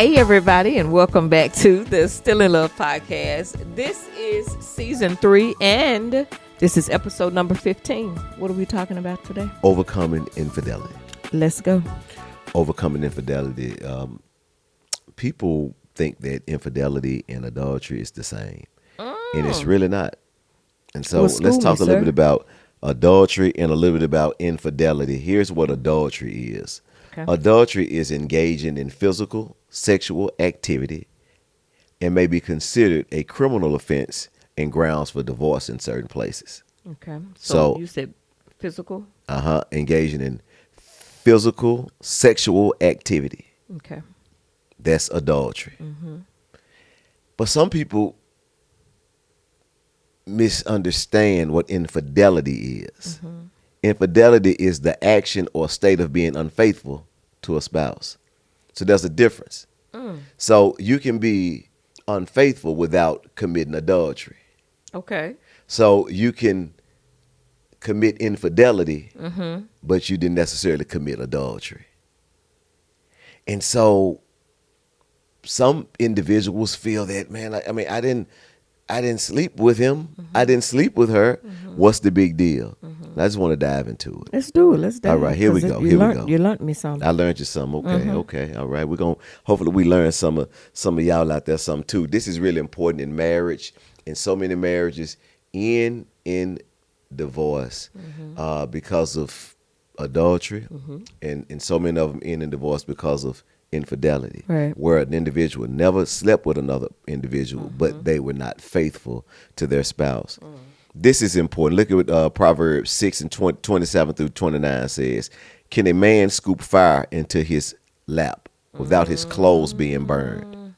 Hey, everybody, and welcome back to the Still in Love podcast. This is season 3, and this is episode number 15. What are we talking about today? Overcoming infidelity. Let's go. Overcoming infidelity. People think that infidelity and adultery is the same, and it's really not. And so let's talk a little bit about adultery and a little bit about infidelity. Here's what adultery is. Okay. Adultery is engaging in physical, sexual activity and may be considered a criminal offense and grounds for divorce in certain places. Okay. So you said physical? Engaging in physical, sexual activity. Okay. That's adultery. Mm-hmm. But some people misunderstand what infidelity is. Mm-hmm. Infidelity is the action or state of being unfaithful to a spouse. So there's a difference. So you can be unfaithful without committing adultery. Okay. So you can commit infidelity, but you didn't necessarily commit adultery. And so some individuals feel that, man, I didn't sleep with him. I didn't sleep with her. What's the big deal? I just want to dive into it. Let's do it. Let's dive. All right, here we go. You learned me something. I learned you something. Okay. All right. Hopefully we learn some of y'all out there something too. This is really important in marriage, in so many marriages, in divorce, because of adultery, and so many of them in divorce because of infidelity, right, where an individual never slept with another individual, but they were not faithful to their spouse. This is important. Look at what Proverbs 6 and 27 through 29 says. Can a man scoop fire into his lap without his clothes being burned?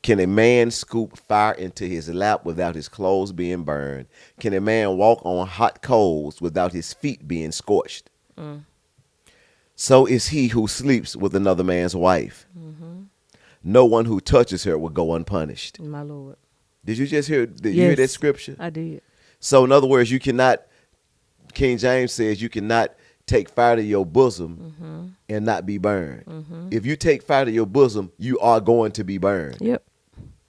Can a man scoop fire into his lap without his clothes being burned? Can a man walk on hot coals without his feet being scorched? So is he who sleeps with another man's wife. No one who touches her will go unpunished. My Lord. Did you just hear? Did you hear that scripture? I did. So in other words, you cannot, King James says, you cannot take fire to your bosom and not be burned. If you take fire to your bosom, you are going to be burned. Yep.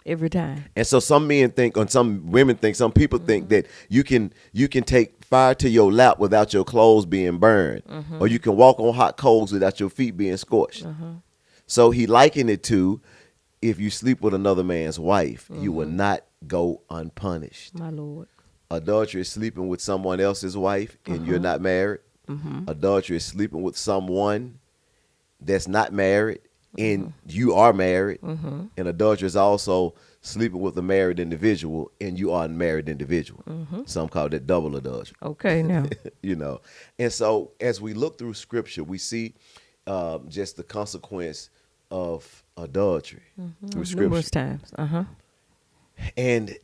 Every time. And so some men think, or some women think, some people think that you can take fire to your lap without your clothes being burned, or you can walk on hot coals without your feet being scorched. So he likened it to, if you sleep with another man's wife, you will not go unpunished. My Lord. Adultery is sleeping with someone else's wife and you're not married. Adultery is sleeping with someone that's not married and you are married. And adultery is also sleeping with a married individual and you are a married individual. Some call that double adultery. Okay, now. And so as we look through scripture, we see just the consequence of adultery through scripture. Numerous times. And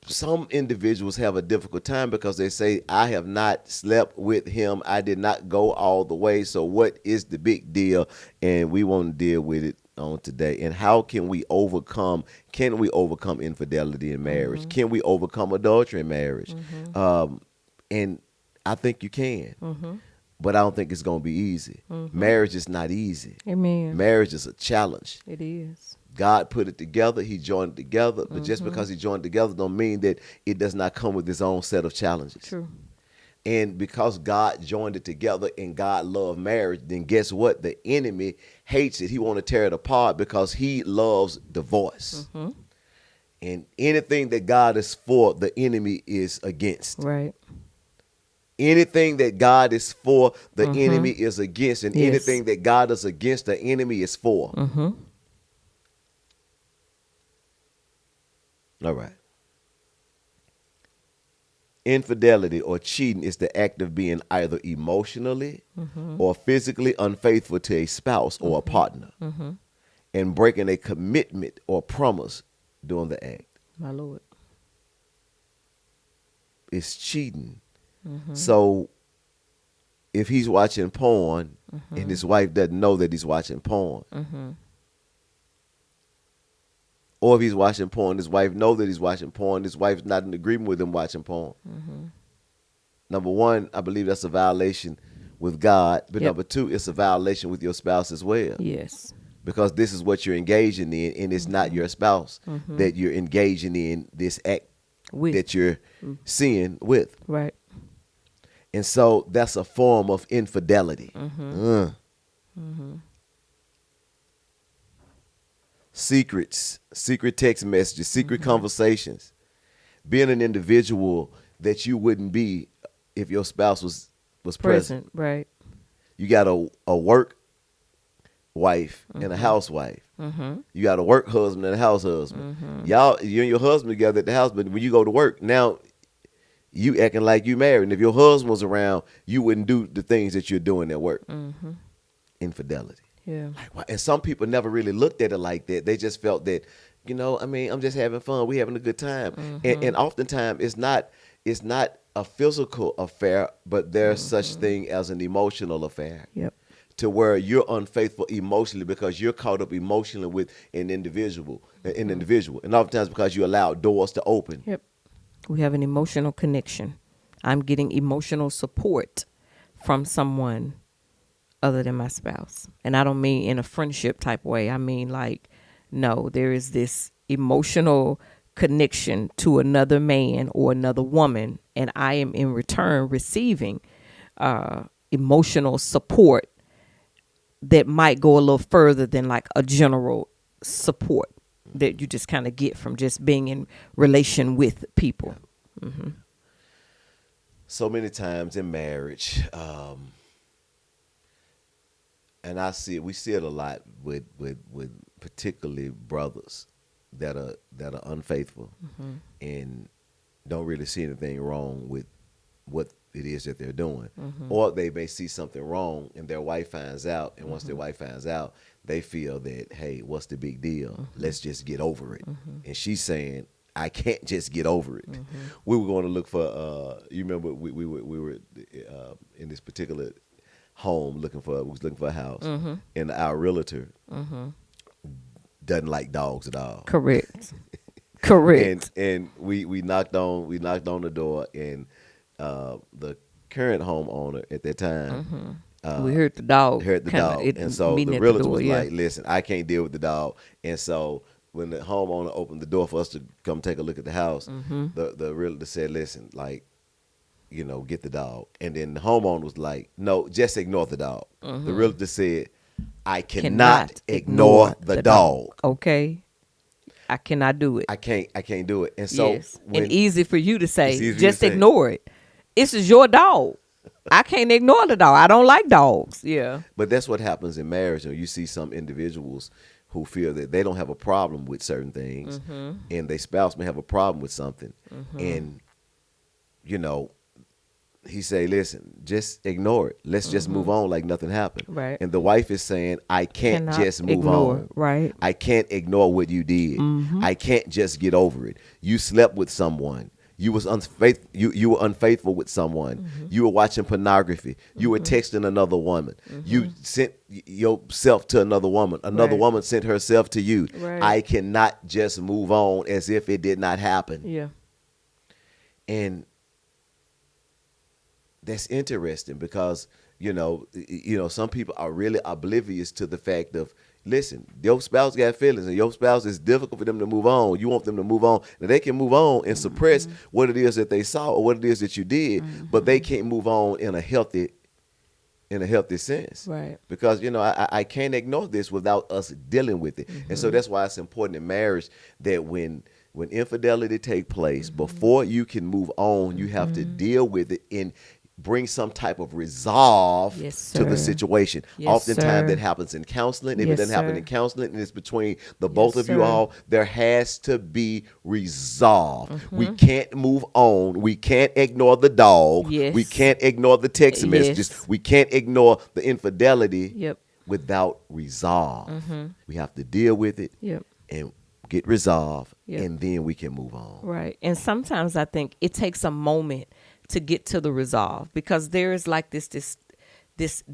some individuals have a difficult time because they say, I have not slept with him. I did not go all the way. So what is the big deal? And we want to deal with it on today. And how can we overcome infidelity in marriage? Can we overcome adultery in marriage? And I think you can. But I don't think it's going to be easy. Marriage is not easy. Amen. Marriage is a challenge. It is. God put it together. He joined it together. But just because he joined it together don't mean that it does not come with its own set of challenges. True. And because God joined it together and God loved marriage, then guess what? The enemy hates it. He want to tear it apart because he loves divorce. And anything that God is for, the enemy is against. Right. Anything that God is for, the enemy is against. And anything that God is against, the enemy is for. All right. Infidelity or cheating is the act of being either emotionally or physically unfaithful to a spouse or a partner and breaking a commitment or promise during the act. My Lord. It's cheating. So if he's watching porn and his wife doesn't know that he's watching porn, or if he's watching porn, his wife knows that he's watching porn, his wife's not in agreement with him watching porn. Number one, I believe that's a violation with God. But number two, it's a violation with your spouse as well. Yes. because this is what you're engaging in, and it's not your spouse that you're engaging in this act that you're seeing with. Right. And so that's a form of infidelity. Secrets, secret text messages, secret conversations. Being an individual that you wouldn't be if your spouse was present. Right. You got a work wife and a housewife. You got a work husband and a house husband. Y'all, you and your husband together at the house, but when you go to work, now you acting like you married. And if your husband was around, you wouldn't do the things that you're doing at work. Infidelity. Yeah. And some people never really looked at it like that. They just felt that, I'm just having fun. We having a good time. And oftentimes it's not a physical affair, but there's such thing as an emotional affair. Yep. To where you're unfaithful emotionally because you're caught up emotionally with an individual. And oftentimes because you allow doors to open. Yep. We have an emotional connection. I'm getting emotional support from someone other than my spouse. And I don't mean in a friendship type way. I mean no, there is this emotional connection to another man or another woman, and I am in return receiving emotional support that might go a little further than like a general support that you just kind of get from just being in relation with people. So many times in marriage, and we see it a lot with particularly brothers that are unfaithful and don't really see anything wrong with what it is that they're doing. Or they may see something wrong and their wife finds out, and once their wife finds out, they feel that, hey, what's the big deal? Let's just get over it. And she's saying, I can't just get over it. We were going to look for you remember we were in this particular home looking for a house, and our realtor doesn't like dogs at all. Correct. And we knocked on the door, and the current homeowner at that time, we heard the dog. And so the realtor was like, listen, I can't deal with the dog. And so when the homeowner opened the door for us to come take a look at the house, the realtor said, listen, get the dog. And then the homeowner was like, no, just ignore the dog. The realtor said, I cannot ignore the dog. Okay. I cannot do it. I can't do it. And so and easy for you to say, just ignore it. This is your dog. I can't ignore the dog. I don't like dogs. Yeah. But that's what happens in marriage. You see some individuals who feel that they don't have a problem with certain things, and their spouse may have a problem with something. And, he say, listen, just ignore it. Let's just move on like nothing happened. Right. And the wife is saying, I cannot just move on. Right. I can't ignore what you did. I can't just get over it. You slept with someone. You was you were unfaithful with someone. You were watching pornography. You were texting another woman. You sent yourself to another woman. Another woman sent herself to you. Right. I cannot just move on as if it did not happen. Yeah. And that's interesting because, some people are really oblivious to the fact of, listen, your spouse got feelings and your spouse is difficult for them to move on. You want them to move on. Now they can move on and suppress what it is that they saw or what it is that you did, but they can't move on in a healthy sense. Right. Because, I can't ignore this without us dealing with it. And so that's why it's important in marriage that when infidelity take place, before you can move on, you have to deal with it and bring some type of resolve to the situation. Oftentimes that happens in counseling. If it doesn't happen in counseling and it's between the both of you all, there has to be resolve. We can't move on. We can't ignore the dog. We can't ignore the text messages. We can't ignore the infidelity without resolve. We have to deal with it and get resolved, and then we can move on. Right. And sometimes I think it takes a moment to get to the resolve, because there is like this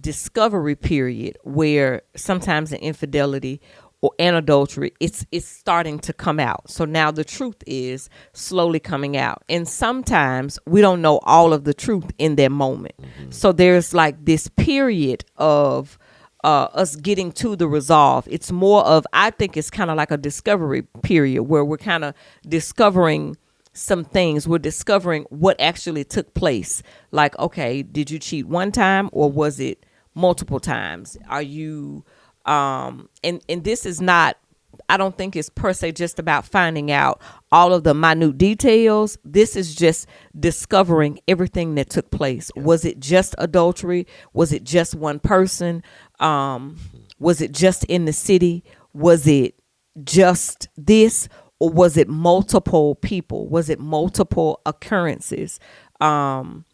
discovery period where sometimes in infidelity or an adultery, it's starting to come out. So now the truth is slowly coming out. And sometimes we don't know all of the truth in that moment. So there's like this period of us getting to the resolve. It's more of, I think it's kind of like a discovery period where we're kind of discovering some things. We're discovering what actually took place. Like, okay, did you cheat one time or was it multiple times? Are you and this is not, I don't think it's per se just about finding out all of the minute details. This is just discovering everything that took place. Yeah. Was it just adultery? Was it just one person? Was it just in the city? Was it just this? Or was it multiple people? Was it multiple occurrences? And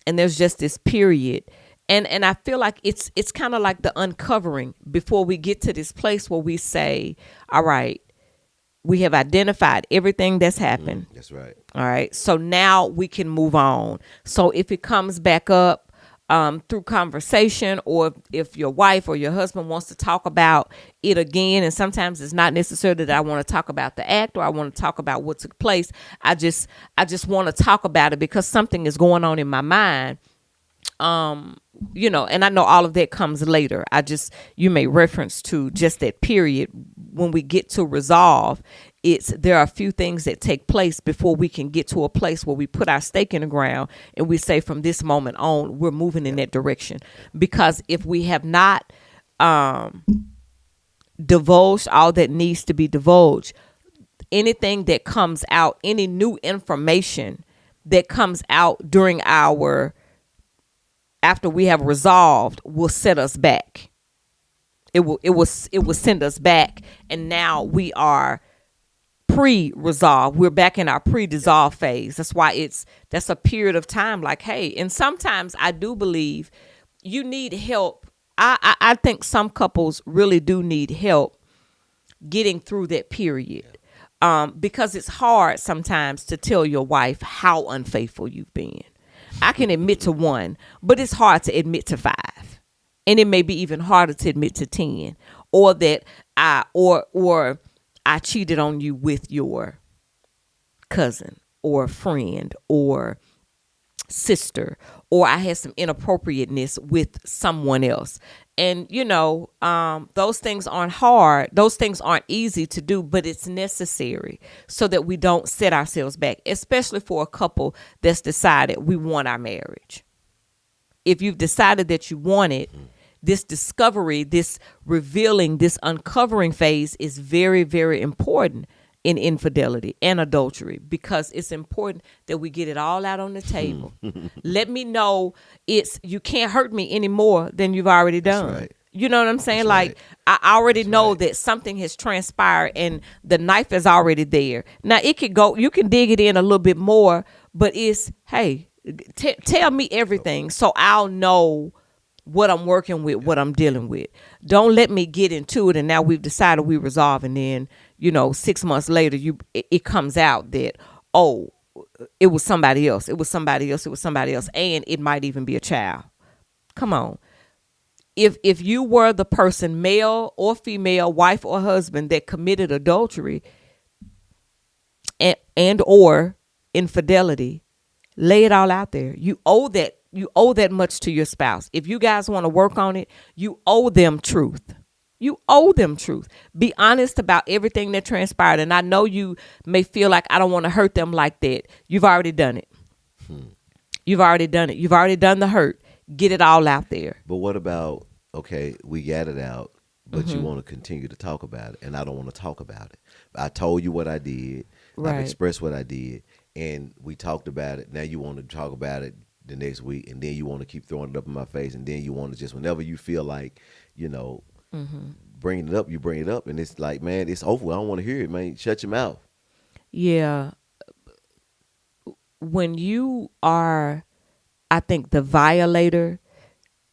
there's just this period. And I feel like it's kind of like the uncovering before we get to this place where we say, all right, we have identified everything that's happened. That's right. All right. So now we can move on. So if it comes back up through conversation, or if your wife or your husband wants to talk about it again, and sometimes it's not necessarily that I want to talk about the act or I want to talk about what took place. I just want to talk about it because something is going on in my mind. And I know all of that comes later. You made reference to just that period when we get to resolve. There are a few things that take place before we can get to a place where we put our stake in the ground and we say, from this moment on, we're moving in that direction. Because if we have not divulged all that needs to be divulged, anything that comes out, any new information that comes out during after we have resolved, will set us back. It will send us back, and now we are pre-resolved. We're back in our pre-dissolve phase. That's why that's a period of time. Like, hey, and sometimes I do believe you need help. I think some couples really do need help getting through that period, because it's hard sometimes to tell your wife how unfaithful you've been. I can admit to one, but it's hard to admit to 5. And it may be even harder to admit to 10, or that I cheated on you with your cousin or friend or sister, or I had some inappropriateness with someone else. And, those things aren't hard. Those things aren't easy to do, but it's necessary so that we don't set ourselves back, especially for a couple that's decided we want our marriage. If you've decided that you want it, this discovery, this revealing, this uncovering phase is very, very important in infidelity and adultery, because it's important that we get it all out on the table. Let me know you can't hurt me any more than you've already done. That's right. You know what I'm saying? That's like, right. I already know that something has transpired and the knife is already there. Now you can dig it in a little bit more, but hey, tell me everything so I'll know what I'm working with, what I'm dealing with. Don't let me get into it and now we've decided we resolve, and then 6 months later it comes out that, oh, it was somebody else, and it might even be a child. Come on. If you were the person, male or female, wife or husband, that committed adultery and or infidelity, lay it all out there. You owe that much to your spouse. If you guys want to work on it, you owe them truth. You owe them truth. Be honest about everything that transpired. And I know you may feel like, I don't want to hurt them like that. You've already done it. You've already done it. You've already done the hurt. Get it all out there. But what about, okay, we got it out, but you want to continue to talk about it, and I don't want to talk about it. I told you what I did. Right. I've expressed what I did, and we talked about it. Now you want to talk about it the next week, and then you want to keep throwing it up in my face, and then you want to just, whenever you feel like, bringing it up, you bring it up, and it's like, man, it's over. I don't want to hear it, man. Shut your mouth. Yeah. When you are, I think, the violator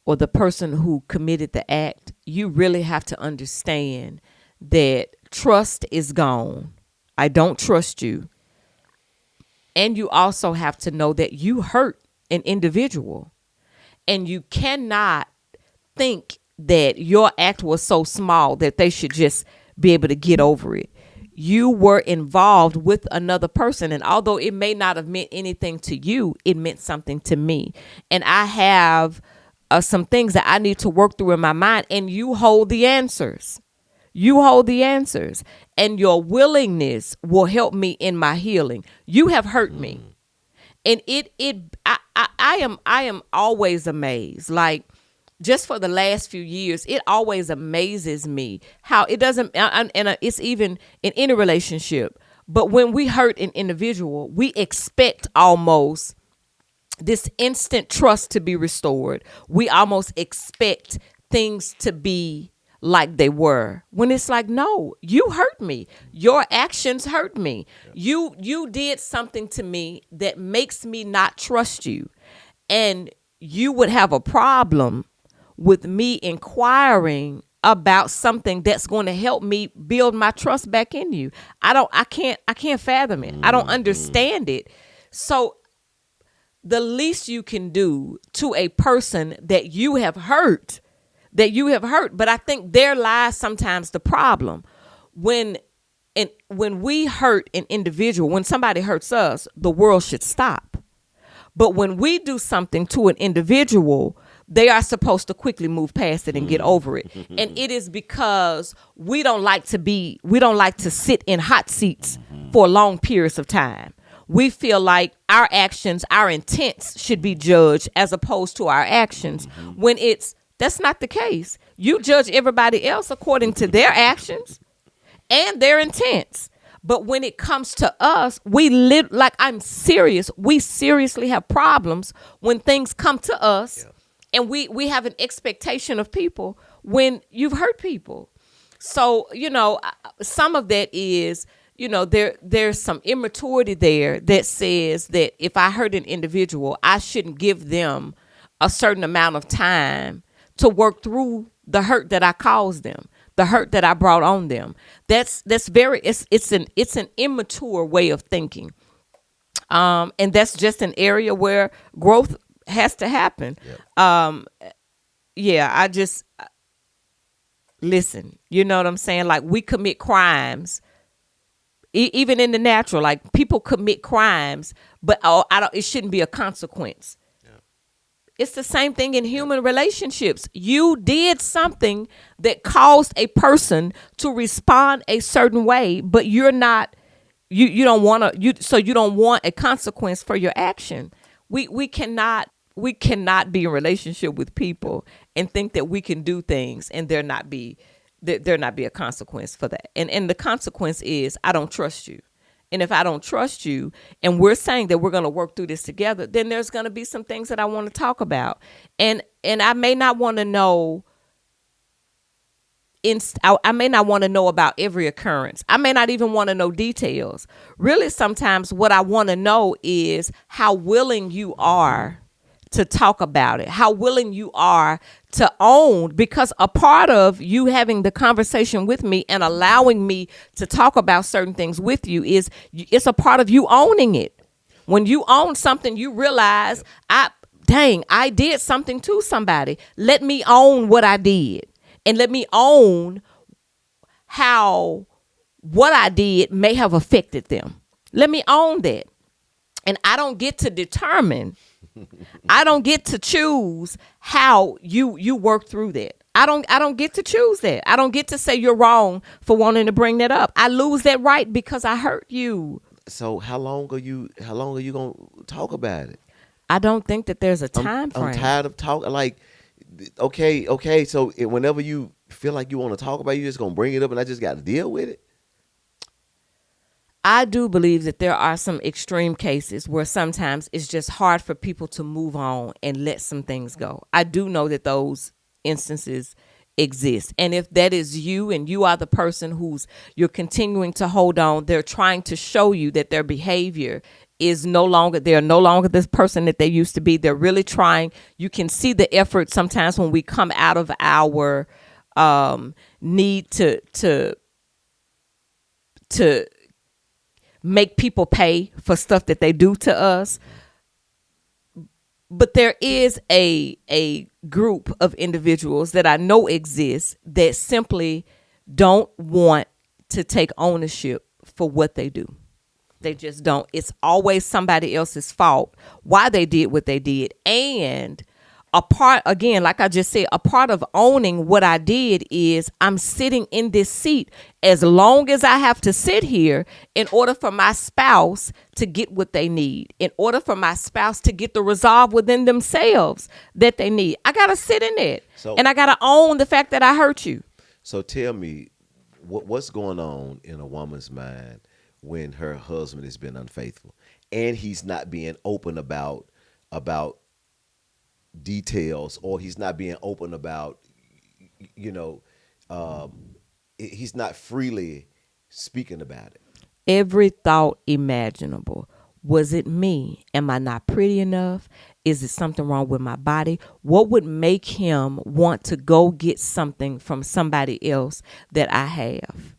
or the person who committed the act, you really have to understand that trust is gone. I don't trust you. And you also have to know that you hurt an individual, and you cannot think that your act was so small that they should just be able to get over it. You were involved with another person, and although it may not have meant anything to you, it meant something to me. And I have some things that I need to work through in my mind, and you hold the answers. You hold the answers, and your willingness will help me in my healing. You have hurt me, and I am always amazed. Like, just for the last few years, it always amazes me how it doesn't, and it's even in any relationship. But when we hurt an individual, we expect almost this instant trust to be restored. We almost expect things to be like they were, when it's like, no, you hurt me. Your actions hurt me. You did something to me that makes me not trust you. And you would have a problem with me inquiring about something that's going to help me build my trust back in you. I can't fathom it. I don't understand it. So the least you can do to a person that you have hurt, but I think there lies sometimes the problem. When we hurt an individual, when somebody hurts us, the world should stop. But when we do something to an individual, they are supposed to quickly move past it and get over it. And it is because we don't like to sit in hot seats for long periods of time. We feel like our actions, our intents should be judged as opposed to our actions, when that's not the case. You judge everybody else according to their actions and their intents. But when it comes to us, we live like, I'm serious. We seriously have problems when things come to us. Yeah. And we have an expectation of people when you've hurt people. So, some of that is, there's some immaturity there that says that if I hurt an individual, I shouldn't give them a certain amount of time to work through the hurt that I caused them, the hurt that I brought on them. It's an immature way of thinking. And that's just an area where growth has to happen. Yep. I just listen, you know what I'm saying? Like, we commit crimes, even in the natural, like people commit crimes, but it shouldn't be a consequence. It's the same thing in human relationships. You did something that caused a person to respond a certain way, but you're not, you don't want a consequence for your action. We cannot be in relationship with people and think that we can do things and there not be a consequence for that. And the consequence is, I don't trust you. And if I don't trust you, and we're saying that we're going to work through this together, then there's going to be some things that I want to talk about. And I may not want to know I may not want to know about every occurrence. I may not even want to know details. Really, sometimes what I want to know is how willing you are to talk about it, how willing you are to own, because a part of you having the conversation with me and allowing me to talk about certain things with you is it's a part of you owning it. When you own something, you realize, I did something to somebody. Let me own what I did, and let me own how what I did may have affected them. Let me own that. And I don't get to determine, I don't get to choose how you work through that. I don't get to choose that. I don't get to say you're wrong for wanting to bring that up. I lose that right because I hurt you. So how long are you gonna talk about it? I don't think that there's a time frame. I'm tired of talking. Like, okay. So whenever you feel like you want to talk about it, you're just gonna bring it up, and I just got to deal with it. I do believe that there are some extreme cases where sometimes it's just hard for people to move on and let some things go. I do know that those instances exist. And if that is you and you are the person you're continuing to hold on, they're trying to show you that their behavior is they're no longer this person that they used to be. They're really trying. You can see the effort sometimes when we come out of our need to make people pay for stuff that they do to us. But there is a group of individuals that I know exists that simply don't want to take ownership for what they do. They just don't. It's always somebody else's fault why they did what they did. And a part, again, like I just said, a part of owning what I did is I'm sitting in this seat as long as I have to sit here in order for my spouse to get what they need, in order for my spouse to get the resolve within themselves that they need. I got to sit in it. So And I got to own the fact that I hurt you. so tell me, what's going on in a woman's mind when her husband has been unfaithful and he's not being open about details, or he's not being open about, you know, he's not freely speaking about it. Every thought imaginable. Was it me? Am I not pretty enough? Is it something wrong with my body? What would make him want to go get something from somebody else that I have?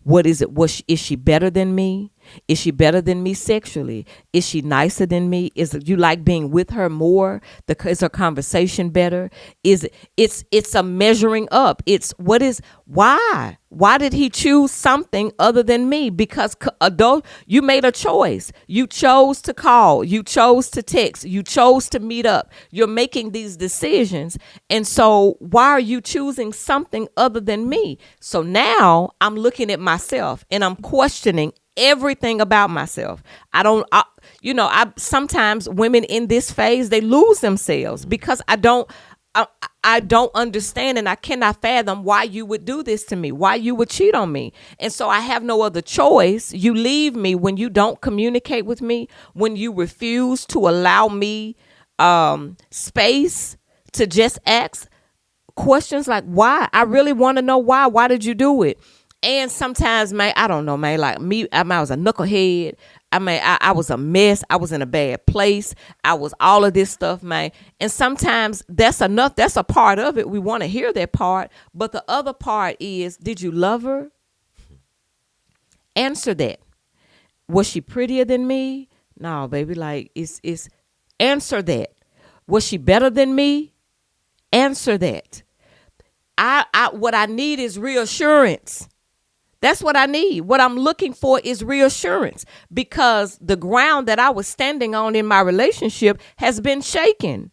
What is it? Is she better than me? Is she better than me sexually? Is she nicer than me? Is it, you like being with her more? Is her conversation better? It's a measuring up. It's what is why? Why did he choose something other than me? Because adult, you made a choice. You chose to call. You chose to text. You chose to meet up. You're making these decisions. And so why are you choosing something other than me? So now I'm looking at myself and I'm questioning everything about myself. I sometimes women in this phase, they lose themselves because I don't understand and I cannot fathom why you would do this to me, why you would cheat on me. And so I have no other choice. You leave me when you don't communicate with me, when you refuse to allow me space to just ask questions like why. I really want to know why. Why did you do it? And sometimes, man, I don't know, man, like me, I was a knucklehead. I was a mess. I was in a bad place. I was all of this stuff, man. And sometimes that's enough. That's a part of it. We want to hear that part. But the other part is, did you love her? Answer that. Was she prettier than me? No, baby, like it's answer that. Was she better than me? Answer that. What I need is reassurance. That's what I need. What I'm looking for is reassurance because the ground that I was standing on in my relationship has been shaken.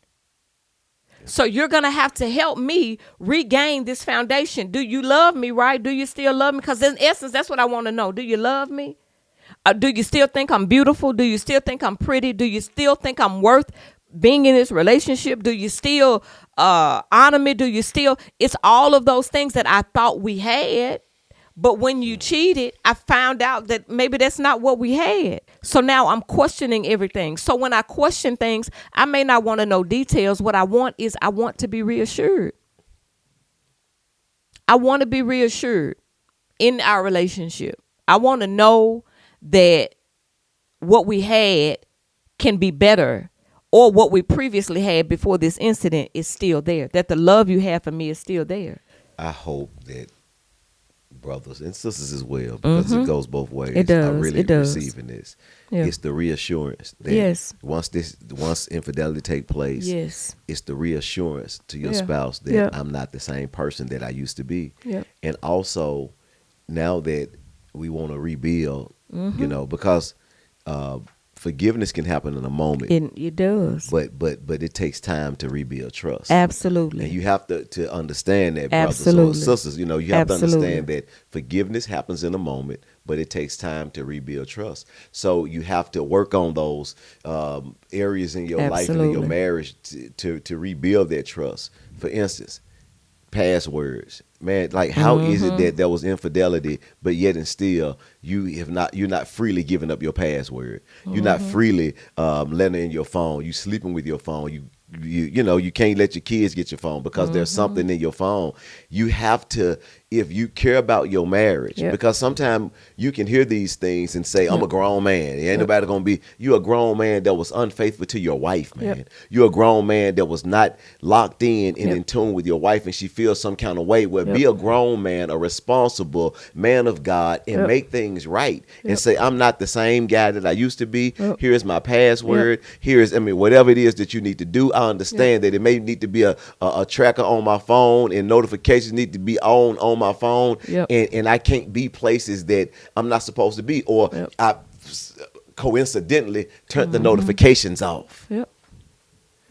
So you're going to have to help me regain this foundation. Do you love me, right? Do you still love me? Because in essence, that's what I want to know. Do you love me? Do you still think I'm beautiful? Do you still think I'm pretty? Do you still think I'm worth being in this relationship? Do you still honor me? Do you still? It's all of those things that I thought we had. But when you cheated, I found out that maybe that's not what we had. So now I'm questioning everything. So when I question things, I may not want to know details. What I want to be reassured. I want to be reassured in our relationship. I want to know that what we had can be better, or what we previously had before this incident is still there, that the love you have for me is still there. I hope that brothers and sisters as well, because it goes both ways. It does. Are really It does. receiving this. Yeah. It's the reassurance that Yes. once infidelity take place, Yes. it's the reassurance to your Yeah. spouse that Yeah. I'm not the same person that I used to be. Yeah. And also now that we want to rebuild, because forgiveness can happen in a moment. It does. But it takes time to rebuild trust. Absolutely. And you have to understand that, brothers Absolutely. or sisters. You have to Absolutely. understand that forgiveness happens in a moment, but it takes time to rebuild trust. So you have to work on those areas in your life and in your Absolutely. marriage to rebuild that trust. For instance, passwords. Man, like how is it that there was infidelity, but yet and still you're not freely giving up your password. You're not freely letting in your phone. You sleeping with your phone. You can't let your kids get your phone because there's something in your phone. You have to, if you care about your marriage, Yep. because sometimes you can hear these things and say, I'm a grown man. Ain't nobody gonna be. You're a grown man that was unfaithful to your wife, man. Yep. You're a grown man that was not locked in and Yep. in tune with your wife, and she feels some kind of way. Well, Yep. be a grown man, a responsible man of God, and Yep. make things right. And Yep. say, I'm not the same guy that I used to be. Yep. Here's my password. Here's, whatever it is that you need to do. I understand that it may need to be a tracker on my phone, and notifications need to be on my phone. Yep. And I can't be places that I'm not supposed to be, or I coincidentally turned the notifications off. Yep.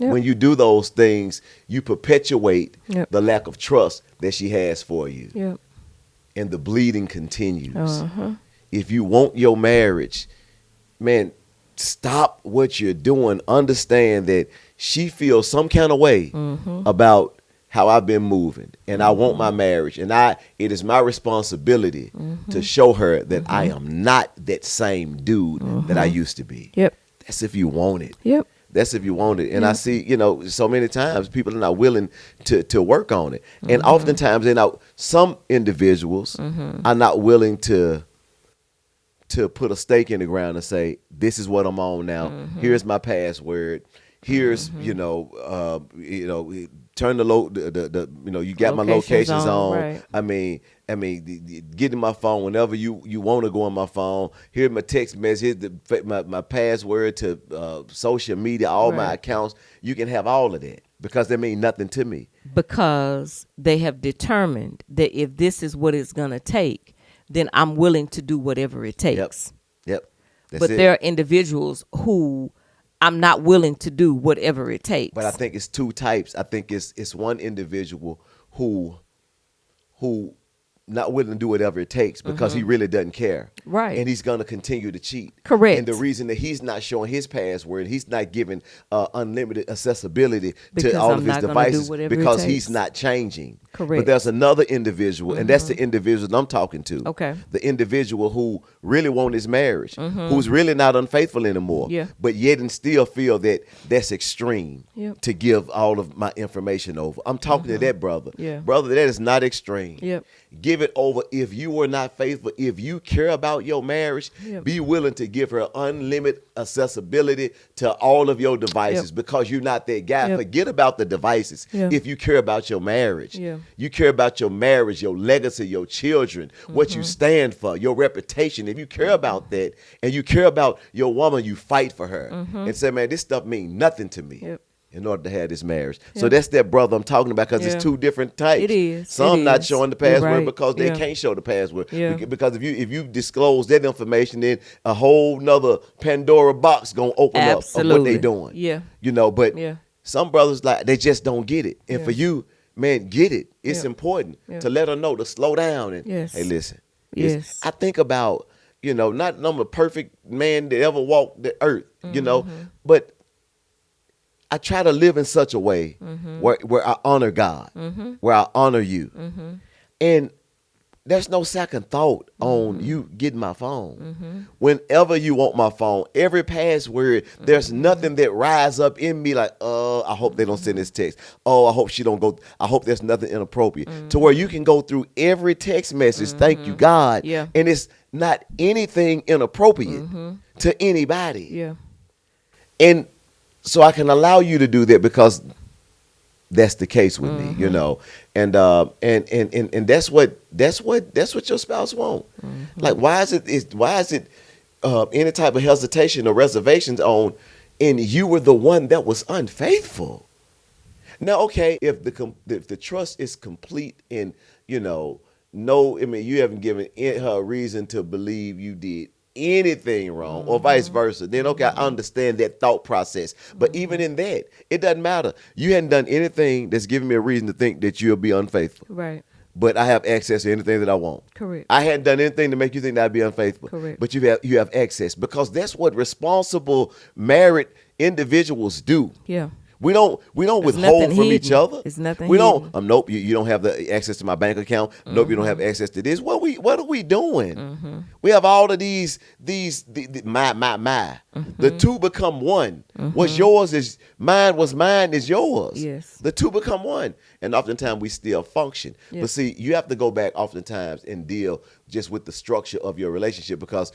Yep. When you do those things, you perpetuate Yep. the lack of trust that she has for you. Yep. And the bleeding continues. Uh-huh. If you want your marriage, man, stop what you're doing. Understand that she feels some kind of way about how I've been moving, and I want my marriage, and it is my responsibility to show her that I am not that same dude that I used to be. Yep. That's if you want it. Yep. That's if you want it. And I see, so many times people are not willing to work on it. And oftentimes some individuals are not willing to put a stake in the ground and say, this is what I'm on now. Here's my password. Here's, turn you got my locations on. Right. I mean, get in my phone whenever you want to go on my phone. Here's my text message. Here's my password to social media, all my Right. accounts. You can have all of that because they mean nothing to me. Because they have determined that if this is what it's going to take, then I'm willing to do whatever it takes. Yep. That's But it. there are individuals who I'm not willing to do whatever it takes. But I think it's two types. I think it's one individual who not willing to do whatever it takes because he really doesn't care. Right. And he's going to continue to cheat. Correct. And the reason that he's not showing his password, he's not giving unlimited accessibility Because to all I'm of his not gonna do devices whatever it because takes. he's not changing. Correct. But there's another individual, and that's the individual that I'm talking to. Okay. The individual who really wants his marriage, who's really not unfaithful anymore, Yeah. but yet and still feel that that's extreme Yep. to give all of my information over. I'm talking to that brother. Yeah. Brother, that is not extreme. Yep. Give it over. If you were not faithful, if you care about your marriage, Yep. be willing to give her unlimited accessibility to all of your devices Yep. because you're not that guy. Yep. Forget about the devices. Yeah. If you care about your marriage, Yeah. you care about your marriage, your legacy, your children, what you stand for, your reputation. If you care about that and you care about your woman, you fight for her and say, man, this stuff means nothing to me. Yep. In order to have this marriage. So Yep. that's that brother I'm talking about because Yeah. it's two different types. It is. Some It not is. showing the You're password right. because they Yeah. can't show the password. Yeah. Because if you disclose that information, then a whole nother Pandora box gonna open up of what Absolutely. they doing. Yeah. But Yeah. some brothers they just don't get it. And Yeah. for you, man, get it. It's Yeah. important Yeah. to let her know to slow down and Yes. hey, listen. Yes. I think about, not I'm a perfect man that ever walked the earth, but I try to live in such a way where I honor God, where I honor you. And there's no second thought on you getting my phone. Whenever you want my phone, every password, there's nothing that rise up in me like, I hope they don't send this text. Oh, I hope she don't go. I hope there's nothing inappropriate. To where you can go through every text message, thank you, God. Yeah. And it's not anything inappropriate to anybody. Yeah. And so I can allow you to do that because that's the case with me, and that's what your spouse want. Like, why is it any type of hesitation or reservations on, and you were the one that was unfaithful? Now, okay, if the trust is complete and no, you haven't given her a reason to believe you did anything wrong or vice versa, then okay, I understand that thought process. But even in that, it doesn't matter. You hadn't done anything that's giving me a reason to think that you'll be unfaithful. Right. But I have access to anything that I want. Correct. I hadn't done anything to make you think that I'd be unfaithful. Correct. But you have access because that's what responsible married individuals do. Yeah. We don't withhold nothing from each hidden. other. It's nothing We don't. hidden. Nope. You don't have the access to my bank account. Nope. You don't have access to this. What are we doing? We have all of these. My. The two become one. What's yours is mine. What's mine is yours. Yes. The two become one. And oftentimes we still function. Yeah. But see, you have to go back oftentimes and deal just with the structure of your relationship because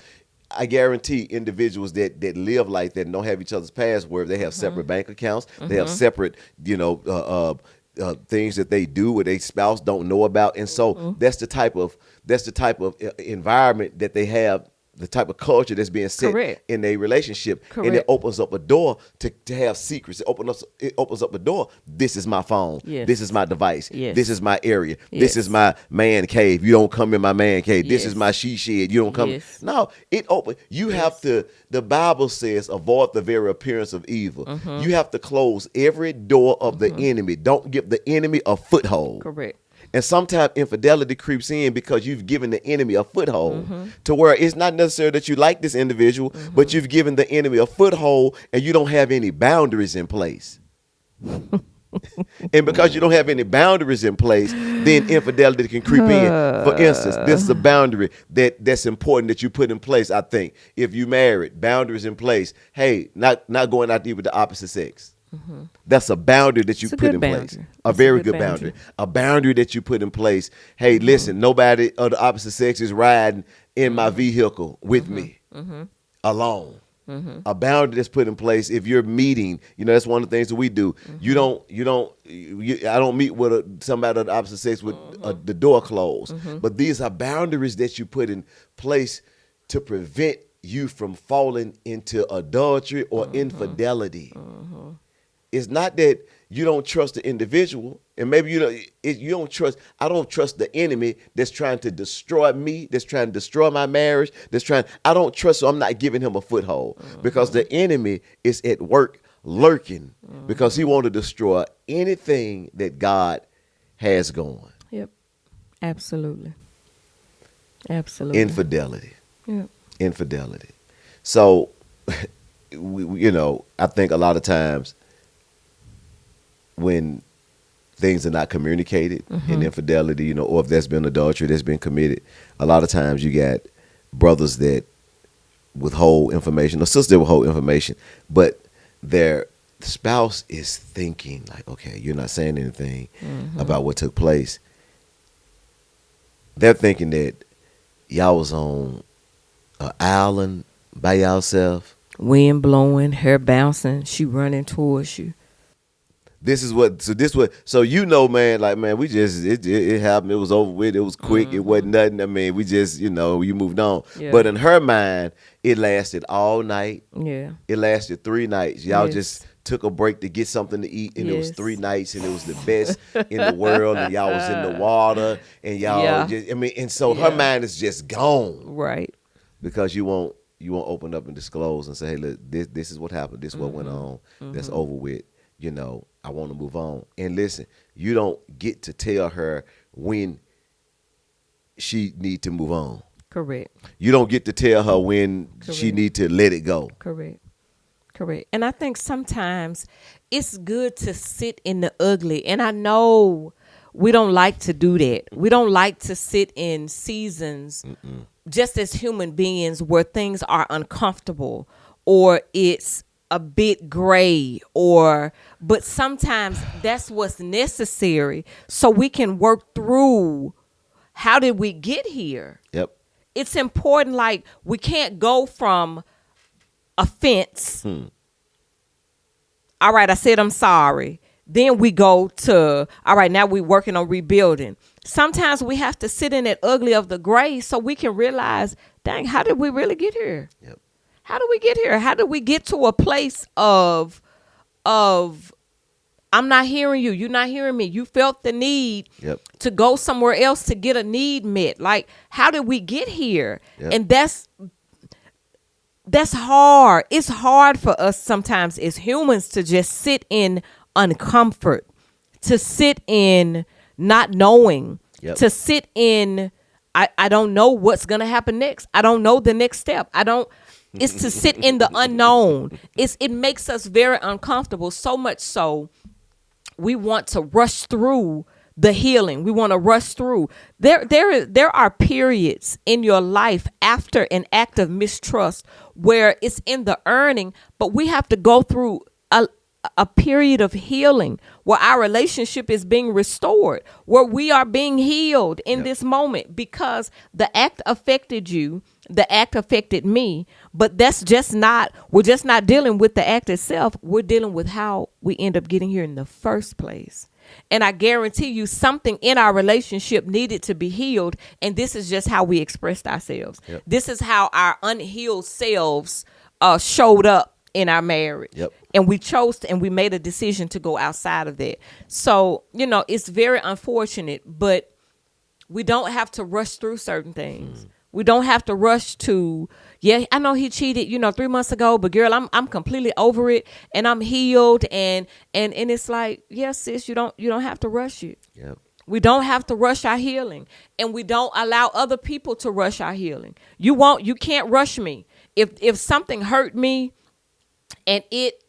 I guarantee individuals that live like that and don't have each other's passwords, they have separate bank accounts. They have separate, things that they do where their spouse don't know about. And so that's the type of environment that they have the type of culture that's being set Correct. in a relationship, and it Correct. opens up a door to have secrets. It opens up a door. This is my phone. Yes. This is my device. Yes. This is my area. This Yes. is my man cave. You don't come in my man cave. This is Yes. my she shed. You don't come. Yes. No, it open. You have to. The Bible says, avoid the very appearance of evil. Mm-hmm. You have to close every door of the enemy. Don't give the enemy a foothold. Correct. And sometimes infidelity creeps in because you've given the enemy a foothold Mm-hmm. to where it's not necessary that you like this individual, but you've given the enemy a foothold and you don't have any boundaries in place. And because you don't have any boundaries in place, then infidelity can creep in. For instance, this is a boundary that's important that you put in place. I think if you married, boundaries in place. Hey, not going out to eat with the opposite sex. That's a boundary that you It's a put good in place. boundary. A It's a very good good boundary. boundary. A boundary that you put in place. Hey, listen, nobody of the opposite sex is riding in my vehicle with me alone. A boundary that's put in place. If you're meeting, that's one of the things that we do. I don't meet with somebody of the opposite sex with the door closed. But these are boundaries that you put in place to prevent you from falling into adultery or infidelity. It's not that you don't trust the individual, and maybe you don't trust. I don't trust the enemy that's trying to destroy me, that's trying to destroy my marriage, I don't trust, so I'm not giving him a foothold because the enemy is at work lurking because he wants to destroy anything that God has going. Yep. Absolutely. Absolutely. Infidelity. Yep. Infidelity. So, I think a lot of times when things are not communicated in infidelity, or if there's been adultery that's been committed, a lot of times you got brothers that withhold information or sisters that withhold information, but their spouse is thinking like, okay, you're not saying anything about what took place. They're thinking that y'all was on an island by yourself. Wind blowing, hair bouncing, she running towards you. Man, we just, it happened, it was over with, it was quick, it wasn't nothing. I mean, we just, you moved on. Yeah. But in her mind, it lasted all night. Yeah. It lasted 3 nights. Y'all Yes. just took a break to get something to eat, and it was Yes. 3 nights, and it was the best in the world, and y'all was in the water, and y'all Yeah. so her mind is just gone Right. because you won't open up and disclose and say, hey, look, this is what happened, this is what went on, that's over with. I want to move on. And listen, you don't get to tell her when she need to move on. Correct. You don't get to tell her when she Correct. need to let it go. Correct. Correct. And I think sometimes it's good to sit in the ugly. And I know we don't like to do that. We don't like to sit in seasons just as human beings where things are uncomfortable or it's a bit gray but sometimes that's what's necessary so we can work through how did we get here. Yep. It's important, like we can't go from offense. All right, I said I'm sorry. Then we go to, all right, now we're working on rebuilding. Sometimes we have to sit in that ugly of the gray so we can realize, dang, how did we really get here? Yep. How do we get here? How do we get to a place of I'm not hearing you. You're not hearing me. You felt the need to go somewhere else to get a need met. Like, how did we get here? Yep. And that's hard. It's hard for us sometimes as humans to just sit in uncomfort, to sit in not knowing, to sit in, I don't know what's going to happen next. I don't know the next step. It's to sit in the unknown. It makes us very uncomfortable, so much so we want to rush through the healing. We want to rush through. There are periods in your life after an act of mistrust where it's in the earning, but we have to go through a period of healing where our relationship is being restored, where we are being healed in this moment because the act affected you, the act affected me, but we're just not dealing with the act itself. We're dealing with how we end up getting here in the first place. And I guarantee you something in our relationship needed to be healed. And this is just how we expressed ourselves. Yep. This is how our unhealed selves showed up in our marriage. Yep. And we chose and we made a decision to go outside of that. So, it's very unfortunate, but we don't have to rush through certain things. We don't have to rush to, I know he cheated, 3 months ago, but girl, I'm completely over it and I'm healed. And it's like, yes, sis, you don't have to rush it. Yep. We don't have to rush our healing, and we don't allow other people to rush our healing. You can't rush me. If something hurt me and it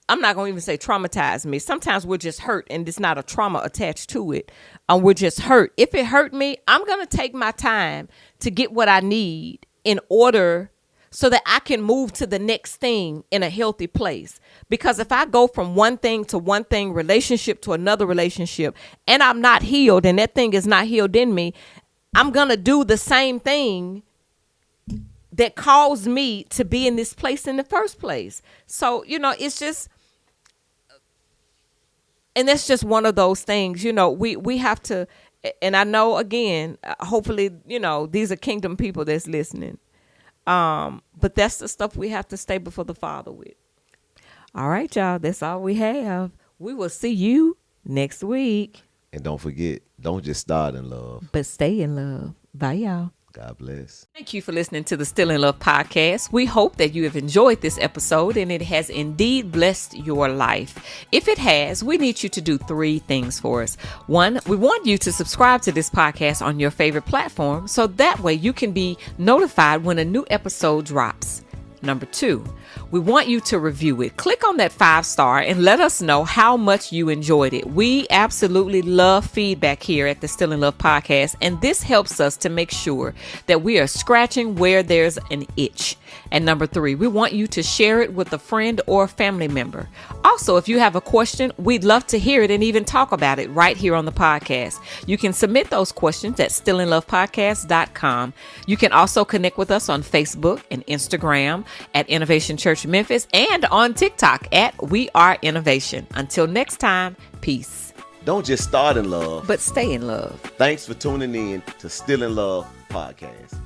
I'm not going to even say traumatized me. Sometimes we're just hurt and it's not a trauma attached to it. We're just hurt. If it hurt me, I'm going to take my time to get what I need in order so that I can move to the next thing in a healthy place. Because if I go from one thing to one thing, relationship to another relationship, and I'm not healed and that thing is not healed in me, I'm going to do the same thing that caused me to be in this place in the first place. So, it's just, and that's just one of those things, we have to, and I know, again, hopefully, these are kingdom people that's listening. But that's the stuff we have to stay before the Father with. All right, y'all, that's all we have. We will see you next week. And don't forget, don't just start in love, but stay in love. Bye, y'all. God bless. Thank you for listening to the Still in Love podcast. We hope that you have enjoyed this episode and it has indeed blessed your life. If it has, we need you to do 3 things for us. 1, we want you to subscribe to this podcast on your favorite platform so that way you can be notified when a new episode drops. Number 2, we want you to review it. Click on that 5-star and let us know how much you enjoyed it. We absolutely love feedback here at the Still in Love podcast, and this helps us to make sure that we are scratching where there's an itch. And number 3, we want you to share it with a friend or family member. Also, if you have a question, we'd love to hear it and even talk about it right here on the podcast. You can submit those questions at stillinlovepodcast.com. You can also connect with us on Facebook and Instagram at Innovation Church Memphis and on TikTok at We Are Innovation. Until next time, peace. Don't just start in love, but stay in love. Thanks for tuning in to Still in Love podcast.